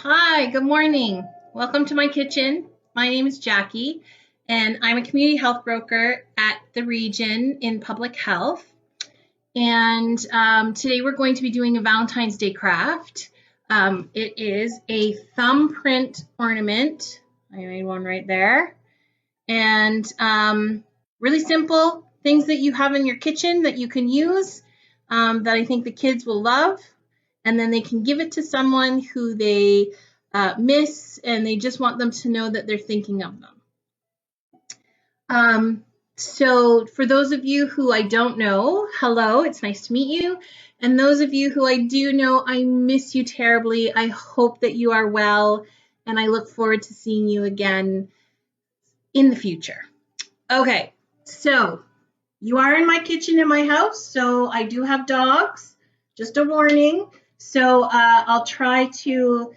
Hi, good morning. Welcome to my kitchen. My name is Jackie, and I'm a community health broker at the region in public health. And today we're going to be doing a Valentine's Day craft. It is a thumbprint ornament. I made one right there. And really simple things that you have in your kitchen that you can use that I think the kids will love. And then they can give it to someone who they miss, and they just want them to know that they're thinking of them. So for those of you who I don't know, hello, it's nice to meet you. And those of you who I do know, I miss you terribly. I hope that you are well, and I look forward to seeing you again in the future. Okay, so you are in my kitchen in my house, so I do have dogs, just a warning. So I'll try to,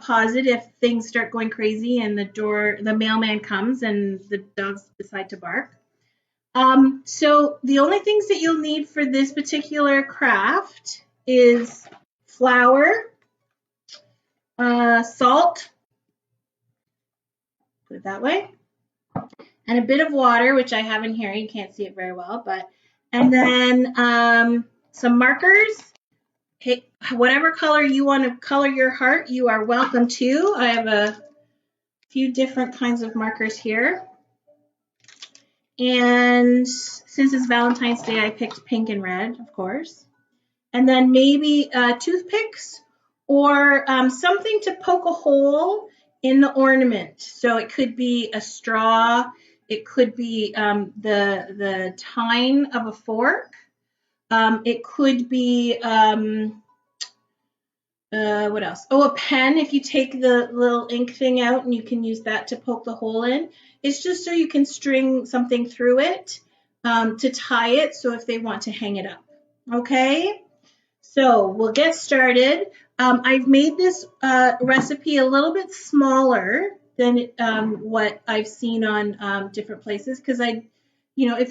pause it if things start going crazy and the mailman comes and the dogs decide to bark. So the only things that you'll need for this particular craft is flour, salt, put it that way, and a bit of water, which I have in here. You can't see it very well, and then some markers. Hey, whatever color you want to color your heart, you are welcome to. I have a few different kinds of markers here. And since it's Valentine's Day, I picked pink and red, of course. And then maybe toothpicks or something to poke a hole in the ornament. So it could be a straw. It could be the tine of a fork. It could be, what else? Oh, a pen. If you take the little ink thing out, and you can use that to poke the hole in. It's just so you can string something through it to tie it, so if they want to hang it up. Okay? So we'll get started. I've made this recipe a little bit smaller than what I've seen on different places, because if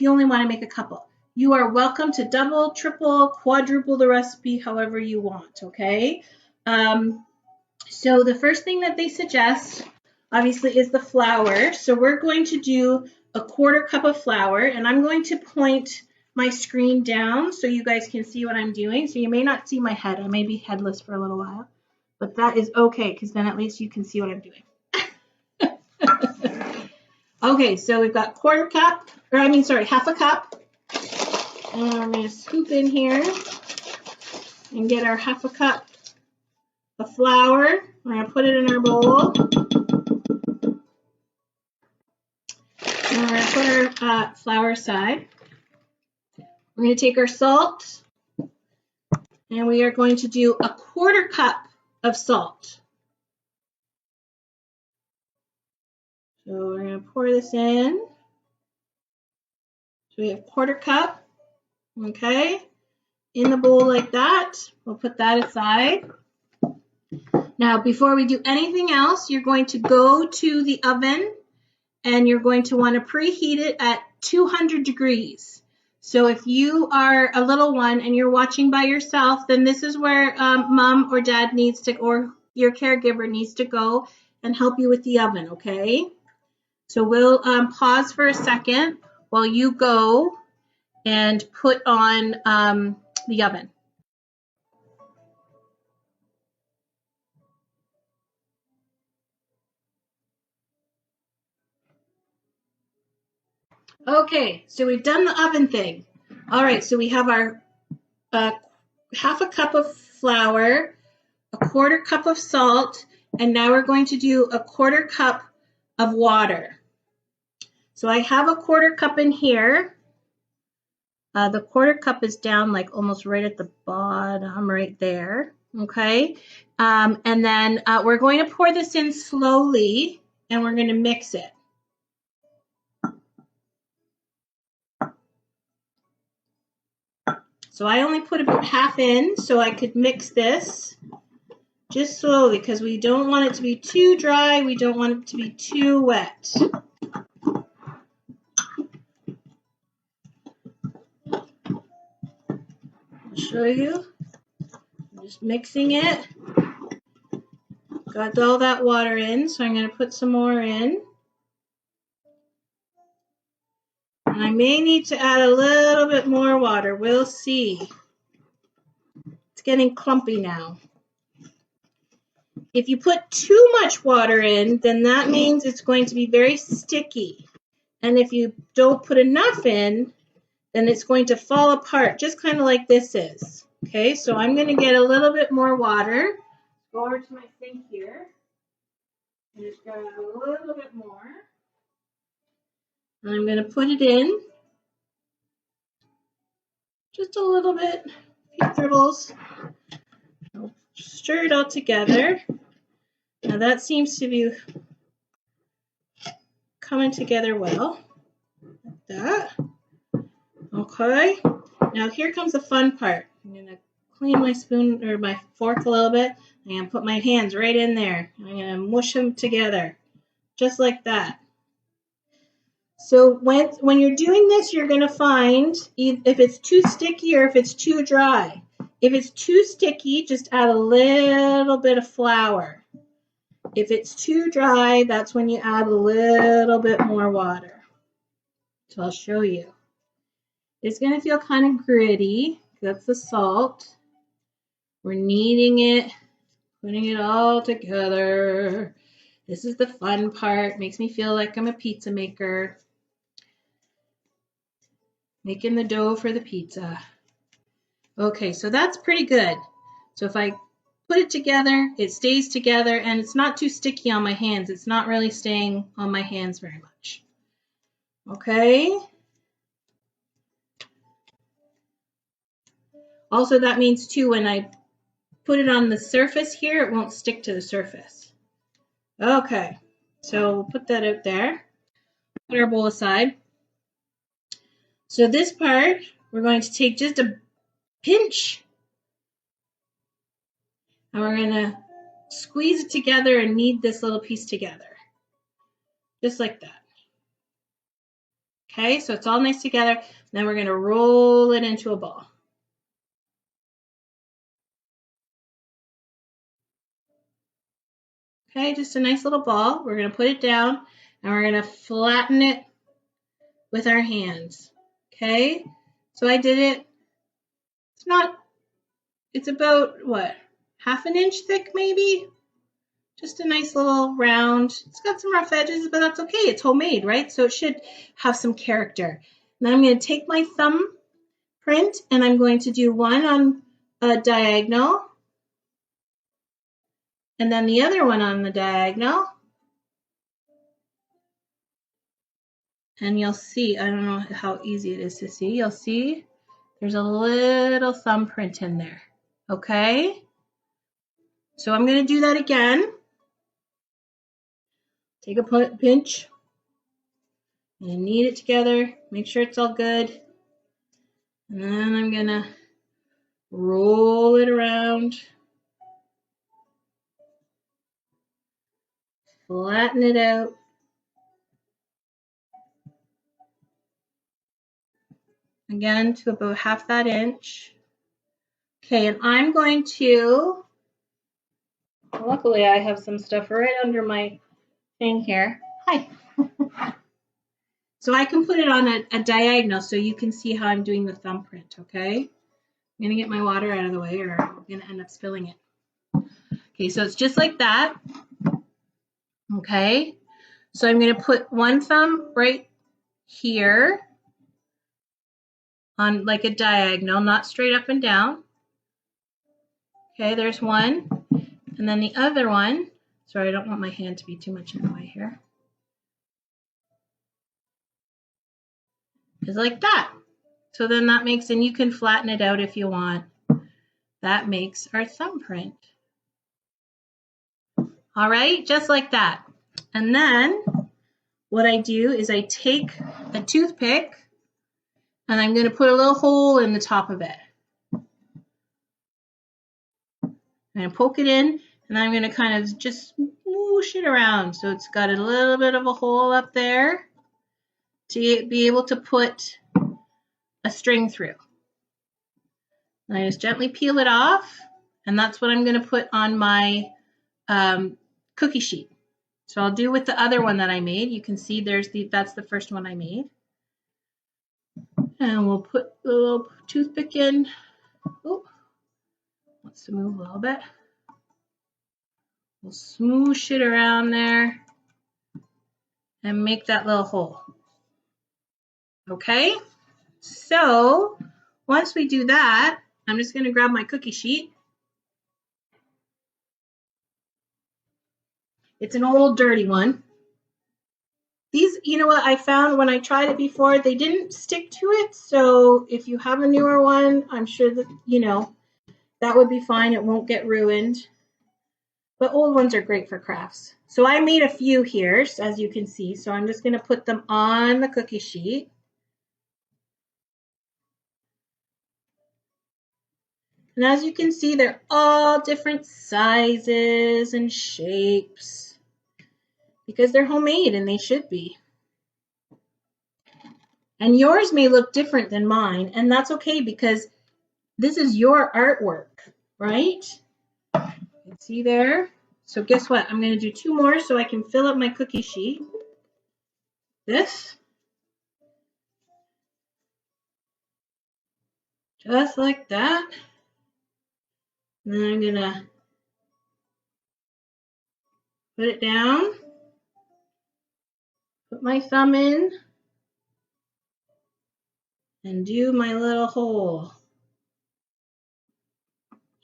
you only want to make a couple, you are welcome to double, triple, quadruple the recipe however you want, okay? So the first thing that they suggest, obviously, is the flour. So we're going to do a 1/4 cup of flour, and I'm going to point my screen down so you guys can see what I'm doing. So you may not see my head. I may be headless for a little while, but that is okay, because then at least you can see what I'm doing. Okay, so we've got 1/4 cup, half a cup. And I'm going to scoop in here and get our half a cup of flour. We're going to put it in our bowl. And we're going to put our flour aside. We're going to take our salt, and we are going to do a 1/4 cup of salt. So we're going to pour this in. So we have 1/4 cup, okay, in the bowl like that. We'll put that aside. Now, before we do anything else, you're going to go to the oven, and you're going to want to preheat it at 200 degrees. So if you are a little one and you're watching by yourself, then this is where mom or dad needs to, or your caregiver needs to go and help you with the oven, okay? So we'll pause for a second while you go and put on the oven. Okay, so we've done the oven thing. All right, so we have our half a cup of flour, a 1/4 cup of salt, and now we're going to do a 1/4 cup of water. So I have a 1/4 cup in here. The 1/4 cup is down like almost right at the bottom right there, okay? And then we're going to pour this in slowly, and we're going to mix it. So I only put about half in so I could mix this just slowly, because we don't want it to be too dry. We don't want it to be too wet. I'll show you. I'm just mixing it. got all that water in, so I'm going to put some more in. And I may need to add a little bit more water. We'll see. It's getting clumpy now. If you put too much water in, then that means it's going to be very sticky. And if you don't put enough in, then it's going to fall apart, just kind of like this is. Okay, so I'm going to get a little bit more water. Go over to my sink here. And just grab a little bit more. And I'm going to put it in. Just a little bit, a few dribbles. I'll stir it all together. Now that seems to be coming together well. Like that. Okay. Now here comes the fun part. I'm going to clean my spoon or my fork a little bit. I'm going to put my hands right in there. I'm going to mush them together. Just like that. So when you're doing this, you're going to find if it's too sticky or if it's too dry. If it's too sticky, just add a little bit of flour. If it's too dry, that's when you add a little bit more water. So I'll show you. It's going to feel kind of gritty. That's the salt. We're kneading it, putting it all together. This is the fun part. Makes me feel like I'm a pizza maker. Making the dough for the pizza. Okay, so that's pretty good. So if I put it together, it stays together, and it's not too sticky on my hands. It's not really staying on my hands very much. Okay. Also, that means too, when I put it on the surface here, it won't stick to the surface. Okay, so we'll put that out there. Put our bowl aside. So this part, we're going to take just a pinch, and we're going to squeeze it together and knead this little piece together. Just like that. Okay, so it's all nice together. Then we're going to roll it into a ball. Okay, just a nice little ball. We're going to put it down and we're going to flatten it with our hands. Okay, so I did it. It's about what? Half an inch thick maybe? Just a nice little round. It's got some rough edges, but that's okay. It's homemade, right? So it should have some character. Then I'm going to take my thumb print and I'm going to do one on a diagonal and then the other one on the diagonal. And you'll see, I don't know how easy it is to see. You'll see there's a little thumbprint in there. Okay? So I'm going to do that again. Take a pinch and knead it together. Make sure it's all good. And then I'm going to roll it around. Flatten it out. Again, to about half that inch. Okay, and I'm going to, luckily I have some stuff right under my thing here. Hi. So I can put it on a diagonal so you can see how I'm doing the thumbprint, okay? I'm going to get my water out of the way or I'm going to end up spilling it. Okay, so it's just like that. Okay, so I'm going to put one thumb right here on like a diagonal, not straight up and down. Okay, there's one. And then the other one, sorry, I don't want my hand to be too much in the way here, is like that. So then that makes, and you can flatten it out if you want. That makes our thumbprint. All right, just like that. And then what I do is I take a toothpick and I'm going to put a little hole in the top of it. I'm going to poke it in and I'm going to kind of just whoosh it around. So it's got a little bit of a hole up there to be able to put a string through. And I just gently peel it off, and that's what I'm going to put on my cookie sheet. So I'll do with the other one that I made. You can see that's the first one I made. And we'll put the little toothpick in. Oh, wants to move a little bit. We'll smoosh it around there and make that little hole. Okay, so once we do that, I'm just going to grab my cookie sheet. It's an old dirty one. These, you know what I found when I tried it before, they didn't stick to it. So if you have a newer one, I'm sure that, you know, that would be fine. It won't get ruined. But old ones are great for crafts. So I made a few here, as you can see. So I'm just going to put them on the cookie sheet. And as you can see, they're all different sizes and shapes because they're homemade and they should be. And yours may look different than mine, and that's okay because this is your artwork, right? You can see there. So guess what? I'm going to do 2 more so I can fill up my cookie sheet. This. Just like that. And then I'm going to put it down. Put my thumb in. And do my little hole.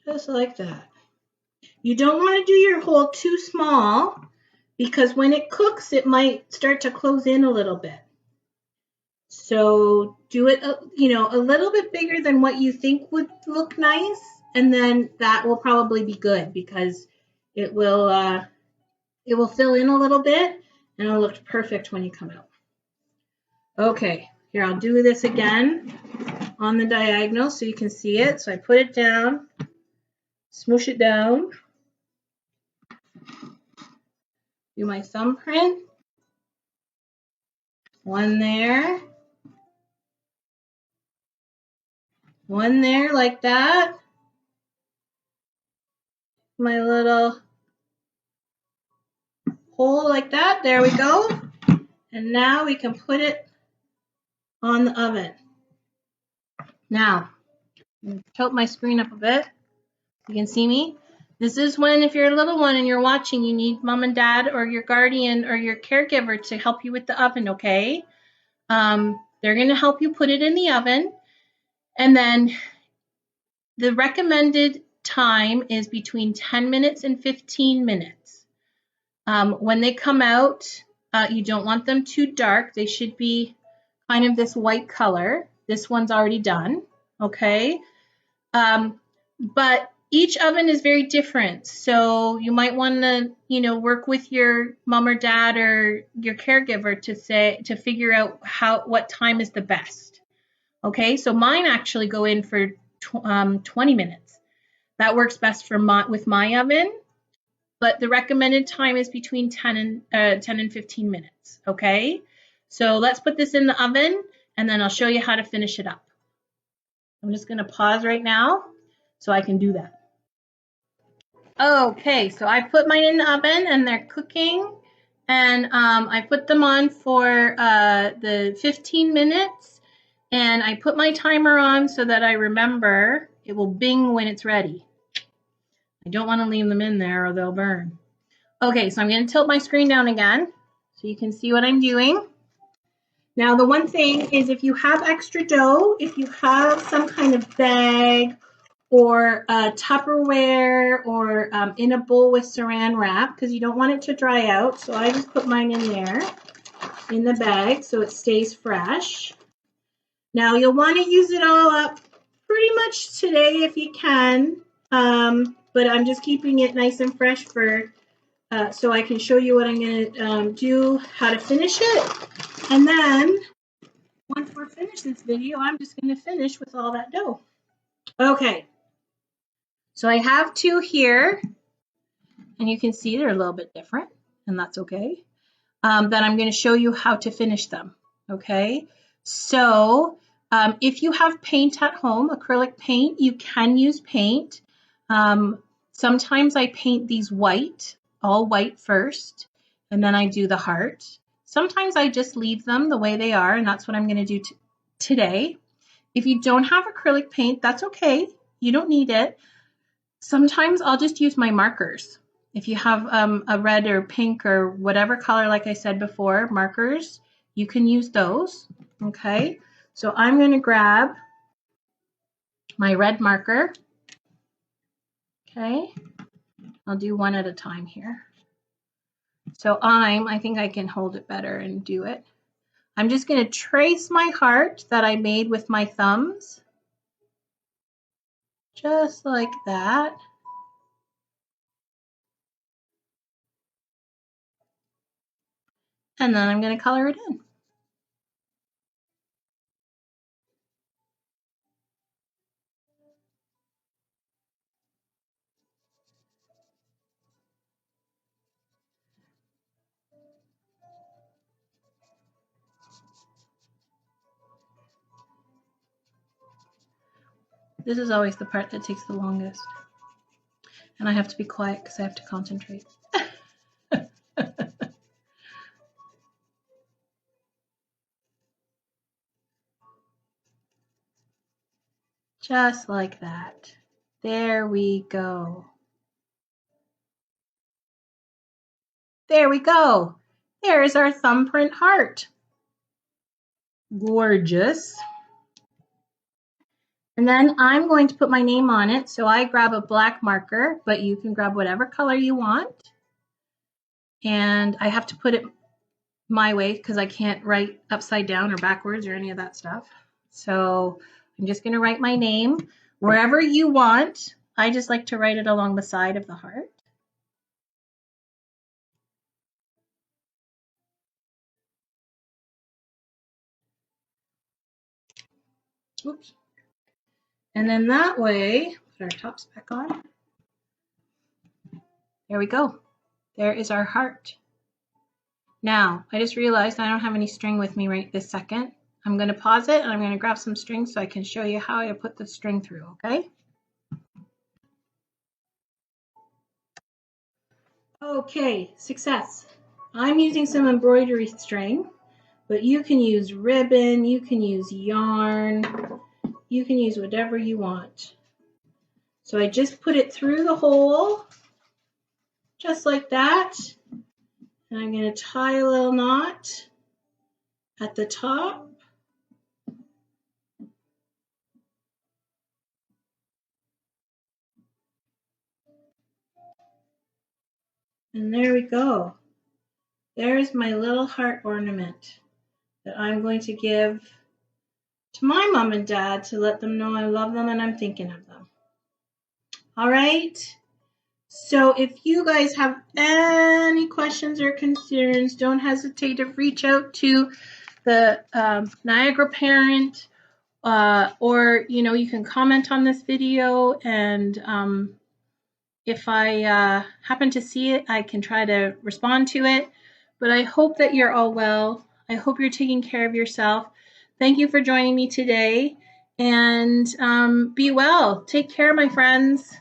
Just like that. You don't want to do your hole too small because when it cooks, it might start to close in a little bit. So do it, you know, a little bit bigger than what you think would look nice, and then that will probably be good because it will fill in a little bit and it'll look perfect when you come out. Okay, here I'll do this again on the diagonal so you can see it. So I put it down, smoosh it down, do my thumbprint, one there, one there like that, my little hole like that, there we go, and now we can put it on the oven. Now, I'm going to tilt my screen up a bit. You can see me. This is when, if you're a little one and you're watching, you need mom and dad or your guardian or your caregiver to help you with the oven, okay? They're going to help you put it in the oven. And then the recommended time is between 10 minutes and 15 minutes. When they come out, you don't want them too dark. They should be kind of this white color. This one's already done, okay? But each oven is very different. So you might want to, you know, work with your mom or dad or your caregiver to figure out what time is the best. Okay, so mine actually go in for 20 minutes. That works best for with my oven, but the recommended time is between 10 and 15 minutes. Okay, so let's put this in the oven and then I'll show you how to finish it up. I'm just going to pause right now so I can do that. Okay, so I put mine in the oven and they're cooking, and I put them on for the 15 minutes, and I put my timer on so that I remember it will bing when it's ready. I don't want to leave them in there or they'll burn. Okay, so I'm going to tilt my screen down again so you can see what I'm doing. Now, the one thing is if you have extra dough, if you have some kind of bag or Tupperware or in a bowl with saran wrap, because you don't want it to dry out. So I just put mine in there in the bag so it stays fresh. Now you'll want to use it all up pretty much today if you can, but I'm just keeping it nice and fresh for so I can show you what I'm going to do, how to finish it. And then once we're finished this video, I'm just going to finish with all that dough. Okay. So I have 2 here, and you can see they're a little bit different, and that's okay. Then I'm going to show you how to finish them, okay? So if you have paint at home, acrylic paint, you can use paint. Sometimes I paint these white, all white first, and then I do the heart. Sometimes I just leave them the way they are, and that's what I'm going to do today. If you don't have acrylic paint, that's okay. You don't need it. Sometimes I'll just use my markers. If you have a red or pink or whatever color, like I said before, markers, you can use those, okay? So I'm going to grab my red marker, okay? I'll do one at a time here. So I think I can hold it better and do it. I'm just going to trace my heart that I made with my thumbs, just like that. And then I'm going to color it in. This is always the part that takes the longest. And I have to be quiet because I have to concentrate. Just like that. There we go. There we go. There is our thumbprint heart. Gorgeous. And then I'm going to put my name on it. So I grab a black marker, but you can grab whatever color you want. And I have to put it my way because I can't write upside down or backwards or any of that stuff. So I'm just going to write my name wherever you want. I just like to write it along the side of the heart. Oops. And then that way, put our tops back on. There we go. There is our heart. Now, I just realized I don't have any string with me right this second. I'm going to pause it and I'm going to grab some string so I can show you how I put the string through, okay? Okay, success. I'm using some embroidery string, but you can use ribbon, you can use yarn, you can use whatever you want. So I just put it through the hole, just like that. And I'm going to tie a little knot at the top. And there we go. There's my little heart ornament that I'm going to give to my mom and dad to let them know I love them and I'm thinking of them. All right. So if you guys have any questions or concerns, don't hesitate to reach out to the Niagara parent, or you can comment on this video, and if I happen to see it, I can try to respond to it. But I hope that you're all well. I hope you're taking care of yourself. Thank you for joining me today, and be well. Take care, my friends.